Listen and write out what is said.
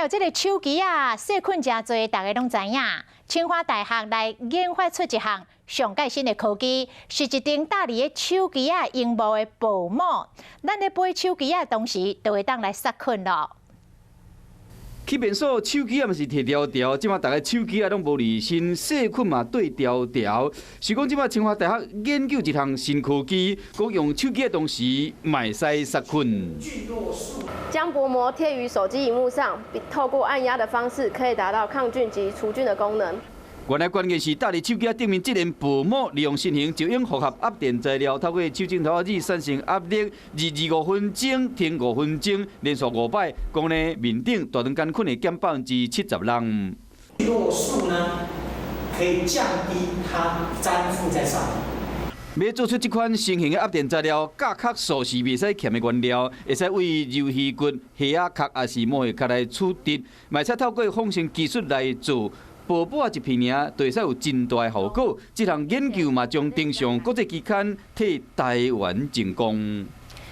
有这个手机啊，细菌真多，大家拢知影。清华大学来研发出一项上界新的科技，是一顶搭伫个手机啊荧幕的薄膜。咱咧背手机啊同时，就会当来杀菌咯。 去便所手机啊，嘛是摕条条，即马大家手机啊拢无离身，细菌嘛对条条。是讲即马清华大学研究一项新科技，讲用手机的同时，卖使杀菌。将薄膜贴于手机荧幕上，透过按压的方式，可以达到抗菌及除菌的功能。 原来关键是搭伫手机顶面，这层薄膜利用新型石英复合压电材料，透过手镜头仔产生压力，25分钟，停5分钟，连续5摆，讲呢面顶大肠杆菌会减70%人。落数呢，可以降低它粘附在上面。 要做出这款新型的压电材料，甲壳素是袂使欠的原料，会使为鞣鱼骨、虾仔壳也是毛蟹壳来处理，卖使透过仿生技术来做。 薄薄一片尔，就会使有真大的效果。这项研究嘛，将登上国际期刊替台湾成功。